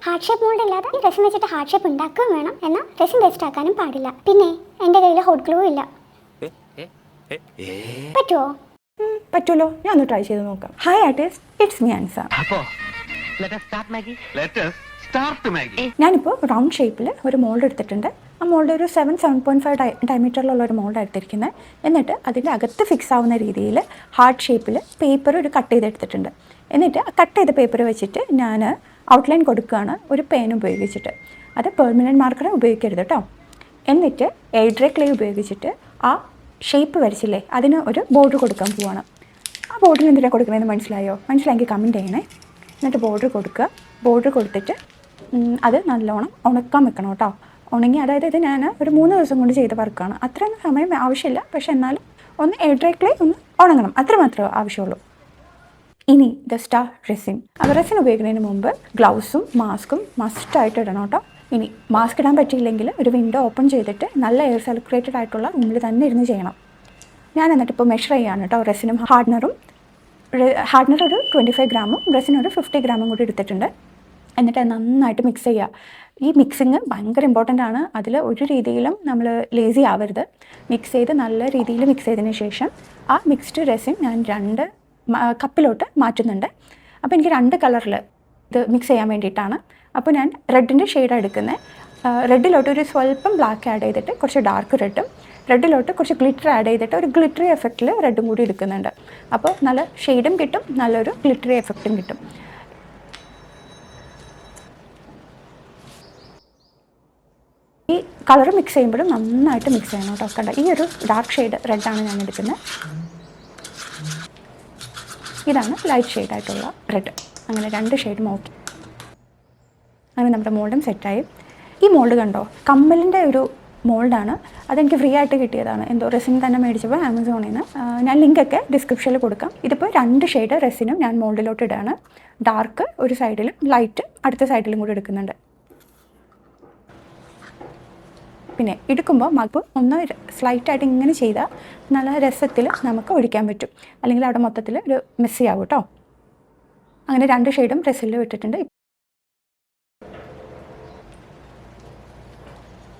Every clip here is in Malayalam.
ഹാർട്ട് ഷേപ്പ് മോൾഡ് അല്ലാതെ റെസിൻ വെച്ചിട്ട് ഹാർട്ട് ഷേപ്പ് ഉണ്ടാക്കുകയും വേണം, എന്നാൽ റെസിൻ വേസ്റ്റ് ആക്കാനും പാടില്ല. പിന്നെ എൻ്റെ കയ്യിൽ ഹോട്ട് ഗ്ലൂ ഇല്ല. പറ്റുമോ? പറ്റുമല്ലോ, ഞാൻ ഒന്ന് ട്രൈ ചെയ്ത് നോക്കാം. Hi artist, it's me Ansa. ഞാനിപ്പോൾ റൗണ്ട് ഷേപ്പിൽ ഒരു മോൾഡ് എടുത്തിട്ടുണ്ട്. ആ മോൾഡ് ഒരു 7.5 ഡയമീറ്ററിലുള്ള ഒരു മോൾഡ് എടുത്തിരിക്കുന്നത്. എന്നിട്ട് അതിൻ്റെ അകത്ത് ഫിക്സ് ആവുന്ന രീതിയിൽ ഹാർട്ട് ഷേപ്പിൽ പേപ്പർ ഒരു കട്ട് ചെയ്തെടുത്തിട്ടുണ്ട്. എന്നിട്ട് കട്ട് ചെയ്ത പേപ്പർ വെച്ചിട്ട് ഞാൻ ഔട്ട്ലൈൻ കൊടുക്കുകയാണ് ഒരു പെൻ ഉപയോഗിച്ചിട്ട്. അത് പെർമനൻറ്റ് മാർക്കർ ഉപയോഗിക്കരുത് കേട്ടോ. എന്നിട്ട് എയ്ഡ്രേ ക്ലേ ഉപയോഗിച്ചിട്ട് ആ ഷേപ്പ് വരച്ചില്ലേ അതിന് ഒരു ബോർഡർ കൊടുക്കാൻ പോവാണ്. ആ ബോർഡറിൽ എന്തിനാണ് കൊടുക്കണമെന്ന് മനസ്സിലായെങ്കിൽ കമൻറ്റ് ചെയ്യണേ. എന്നിട്ട് ബോർഡർ കൊടുക്കുക. ബോർഡർ കൊടുത്തിട്ട് അത് നല്ലോണം ഉണക്കാൻ വെക്കണം കേട്ടോ. ഉണങ്ങി, അതായത് ഇത് ഞാൻ ഒരു 3 ദിവസം കൊണ്ട് ചെയ്ത വർക്കാണ്. അത്രയൊന്നും സമയം ആവശ്യമില്ല, പക്ഷെ എന്നാലും ഒന്ന് എയ്ഡ്രേ ക്ലേ ഒന്ന് ഉണങ്ങണം, അത്ര മാത്രമേ ആവശ്യമുള്ളൂ. ഇനി ദ സ്റ്റാർ റെസിൻ. അപ്പോൾ റെസിൻ ഉപയോഗിക്കുന്നതിന് മുമ്പ് ഗ്ലൗസും മാസ്കും മസ്റ്റായിട്ട് ഇടണം കേട്ടോ. ഇനി മാസ്ക് ഇടാൻ പറ്റിയില്ലെങ്കിൽ ഒരു വിൻഡോ ഓപ്പൺ ചെയ്തിട്ട് നല്ല എയർ സർക്കുലേറ്റഡ് ആയിട്ടുള്ള റൂമിൽ തന്നെ ഇരുന്ന് ചെയ്യണം. ഞാൻ എന്നിട്ട് ഇപ്പോൾ മെഷർ ചെയ്യാണ് കേട്ടോ. റെസിനും ഹാർഡ്നർ ഒരു 25 ഗ്രാമും റെസിൻ ഒരു 50 ഗ്രാമും കൂടി എടുത്തിട്ടുണ്ട്. എന്നിട്ട് നന്നായിട്ട് മിക്സ് ചെയ്യുക. ഈ മിക്സിങ് ഭയങ്കര ഇമ്പോർട്ടൻ്റ് ആണ്. അതിൽ ഒരു രീതിയിലും നമ്മൾ ലേസി ആവരുത്. മിക്സ് ചെയ്ത് നല്ല രീതിയിൽ മിക്സ് ചെയ്തതിന് ശേഷം ആ മിക്സ്ഡ് റെസിൻ ഞാൻ 2 കപ്പിലോട്ട് മാറ്റുന്നുണ്ട്. അപ്പോൾ എനിക്ക് 2 കളറിൽ ഇത് മിക്സ് ചെയ്യാൻ വേണ്ടിയിട്ടാണ്. അപ്പോൾ ഞാൻ റെഡിൻ്റെ ഷെയ്ഡാണ് എടുക്കുന്നത്. റെഡിലോട്ട് ഒരു സ്വല്പം ബ്ലാക്ക് ആഡ് ചെയ്തിട്ട് കുറച്ച് ഡാർക്ക് റെഡും, റെഡിലോട്ട് കുറച്ച് ഗ്ലിറ്റർ ആഡ് ചെയ്തിട്ട് ഒരു ഗ്ലിറ്ററി എഫക്റ്റിൽ റെഡും കൂടി എടുക്കുന്നുണ്ട്. അപ്പോൾ നല്ല ഷെയ്ഡും കിട്ടും, നല്ലൊരു ഗ്ലിറ്ററി എഫക്റ്റും കിട്ടും. ഈ കളർ മിക്സ് ചെയ്യുമ്പോഴും നന്നായിട്ട് മിക്സ് ചെയ്യണം കേട്ടോ. കണ്ട ഈ ഒരു ഡാർക്ക് ഷെയ്ഡ് റെഡാണ് ഞാൻ എടുക്കുന്നത്. ഇതാണ് ലൈറ്റ് ഷെയ്ഡായിട്ടുള്ള റെഡ്. അങ്ങനെ 2 ഷെയ്ഡ് നോക്കി. അങ്ങനെ നമ്മുടെ മോൾഡും സെറ്റായി. ഈ മോൾഡ് കണ്ടോ, കമ്മലിൻ്റെ ഒരു മോൾഡാണ്. അതെനിക്ക് ഫ്രീ ആയിട്ട് കിട്ടിയതാണ്. എന്തോ റെസിൻ തന്നെ മേടിച്ചപ്പോൾ ആമസോണിൽ നിന്ന്. ഞാൻ ലിങ്കൊക്കെ ഡിസ്ക്രിപ്ഷനിൽ കൊടുക്കാം. ഇതിപ്പോൾ 2 ഷെയ്ഡ് റെസിനും ഞാൻ മോൾഡിലോട്ട് ഇടുകയാണ്. ഡാർക്ക് ഒരു സൈഡിലും ലൈറ്റ് അടുത്ത സൈഡിലും കൂടി എടുക്കുന്നുണ്ട്. പിന്നെ എടുക്കുമ്പോൾ മഗ് ഒന്ന് സ്ലൈറ്റായിട്ട് ഇങ്ങനെ ചെയ്താൽ നല്ല രസത്തിൽ നമുക്ക് ഒഴിക്കാൻ പറ്റും. അല്ലെങ്കിൽ അവിടെ മൊത്തത്തിൽ ഒരു മെസ്സി ആവും കേട്ടോ. അങ്ങനെ 2 ഷെയ്ഡും റെസിൽ ഇട്ടിട്ടുണ്ട്.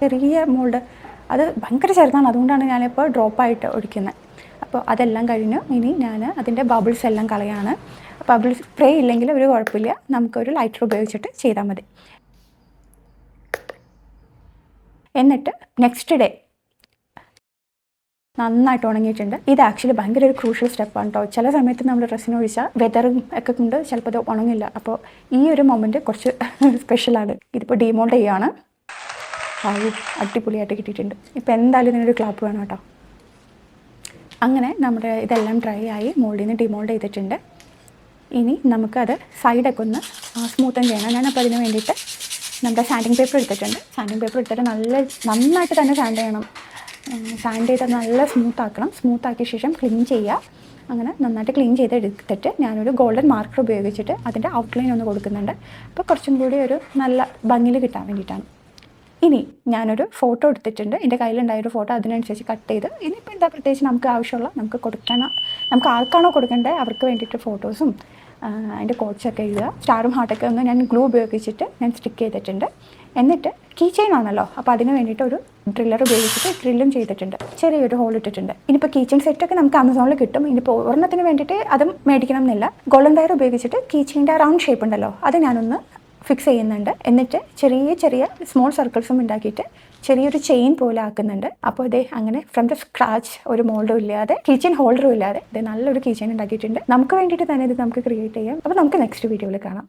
ചെറിയ മോൾഡ്, അത് ഭയങ്കര ചെറുതാണ്, അതുകൊണ്ടാണ് ഞാനിപ്പോൾ ഡ്രോപ്പായിട്ട് ഒഴിക്കുന്നത്. അപ്പോൾ അതെല്ലാം കഴിഞ്ഞു. ഇനി ഞാൻ അതിൻ്റെ ബബിൾസ് എല്ലാം കളയാണ്. ബബിൾസ് സ്പ്രേ ഇല്ലെങ്കിൽ ഒരു കുഴപ്പമില്ല, നമുക്കൊരു ലൈറ്റർ ഉപയോഗിച്ചിട്ട് ചെയ്താൽ മതി. എന്നിട്ട് നെക്സ്റ്റ് ഡേ നന്നായിട്ട് ഉണങ്ങിയിട്ടുണ്ട്. ഇത് ആക്ച്വലി ഭയങ്കര ഒരു ക്രൂഷ്യൽ സ്റ്റെപ്പാണ് കേട്ടോ. ചില സമയത്ത് നമ്മൾ ഡ്രസ്സിന് ഒഴിച്ചാൽ വെതറും ഒക്കെ കൊണ്ട് ചിലപ്പോൾ അത് ഉണങ്ങില്ല. അപ്പോൾ ഈ ഒരു മൊമെൻറ്റ് കുറച്ച് സ്പെഷ്യലാണ്. ഇതിപ്പോൾ ഡീമോൾഡ് ചെയ്യുകയാണ്. അടിപൊളിയായിട്ട് കിട്ടിയിട്ടുണ്ട്. ഇപ്പോൾ എന്തായാലും ഇതിനൊരു ക്ലാപ്പ് വേണം കേട്ടോ. അങ്ങനെ നമ്മുടെ ഇതെല്ലാം ഡ്രൈ ആയി മോൾഡിൽ നിന്ന് ഡിമോൾഡ് ചെയ്തിട്ടുണ്ട്. ഇനി നമുക്കത് സൈഡൊക്കെ ഒന്ന് സ്മൂത്തൻ ചെയ്യണം. ഞാനപ്പോൾ അതിന് വേണ്ടിയിട്ട് നമ്മുടെ സാൻഡിങ് പേപ്പർ എടുത്തിട്ടുണ്ട്. സാൻഡിങ് പേപ്പർ എടുത്തിട്ട് നന്നായിട്ട് തന്നെ സാൻഡ് ചെയ്യണം. സാൻഡ് ചെയ്ത് നല്ല സ്മൂത്താക്കണം. സ്മൂത്താക്കിയ ശേഷം ക്ലീൻ ചെയ്യുക. അങ്ങനെ നന്നായിട്ട് ക്ലീൻ ചെയ്തെടുത്തിട്ട് ഞാനൊരു ഗോൾഡൻ മാർക്കർ ഉപയോഗിച്ചിട്ട് അതിൻ്റെ ഔട്ട്ലൈൻ ഒന്ന് കൊടുക്കുന്നുണ്ട്. അപ്പോൾ കുറച്ചും കൂടി ഒരു നല്ല ഭംഗിയിൽ കിട്ടാൻ വേണ്ടിയിട്ടാണ്. ഇനി ഞാനൊരു ഫോട്ടോ എടുത്തിട്ടുണ്ട്. എൻ്റെ കയ്യിലുണ്ടായൊരു ഫോട്ടോ അതിനനുസരിച്ച് കട്ട് ചെയ്ത് ഇനിയിപ്പോൾ എന്താ പ്രത്യേകിച്ച് നമുക്ക് ആവശ്യമുള്ള നമുക്ക് ആർക്കാണോ കൊടുക്കേണ്ടത് അവർക്ക് വേണ്ടിയിട്ട് ഫോട്ടോസും അതിൻ്റെ കോട്ട്സൊക്കെ എഴുതുക. സ്റ്റാറും ഹാർട്ടൊക്കെ ഒന്ന് ഞാൻ ഗ്ലൂ ഉപയോഗിച്ചിട്ട് ഞാൻ സ്റ്റിക്ക് ചെയ്തിട്ടുണ്ട്. എന്നിട്ട് കീ ചെയിൻ ആണല്ലോ, അപ്പോൾ അതിന് വേണ്ടിയിട്ട് ഒരു ഡ്രില്ലർ ഉപയോഗിച്ചിട്ട് ഡ്രില്ലും ചെയ്തിട്ടുണ്ട്. ചെറിയൊരു ഹോൾ ഇട്ടിട്ടുണ്ട്. ഇനിയിപ്പോൾ കീ ചെയിൻ സെറ്റൊക്കെ നമുക്ക് ആമസോണിൽ കിട്ടും. ഇനിയിപ്പോൾ ഒരെണ്ണത്തിന് വേണ്ടിയിട്ട് അതും മേടിക്കണം എന്നില്ല. ഗോൾഡൻ വയർ ഉപയോഗിച്ചിട്ട് കീ ചെയിൻ്റെ റൗണ്ട് ഷേപ്പ് ഉണ്ടല്ലോ അത് ഞാനൊന്ന് ഫിക്സ് ചെയ്യുന്നുണ്ട്. എന്നിട്ട് ചെറിയ സ്മോൾ സർക്കിൾസും ഉണ്ടാക്കിയിട്ട് ചെറിയൊരു ചെയിൻ പോലെ ആക്കുന്നുണ്ട്. അപ്പോൾ ഇതേ അങ്ങനെ ഫ്രം ദ സ്ക്രാച്ച് ഒരു മോൾഡും ഇല്ലാതെ കീച്ചെയിൻ ഹോൾഡറും ഇല്ലാതെ ഇത് നല്ലൊരു കീച്ചെയിൻ ഉണ്ടാക്കിയിട്ടുണ്ട്. നമുക്ക് വേണ്ടിയിട്ട് തന്നെ ഇത് നമുക്ക് ക്രിയേറ്റ് ചെയ്യാം. അപ്പോൾ നമുക്ക് നെക്സ്റ്റ് വീഡിയോയിൽ കാണാം.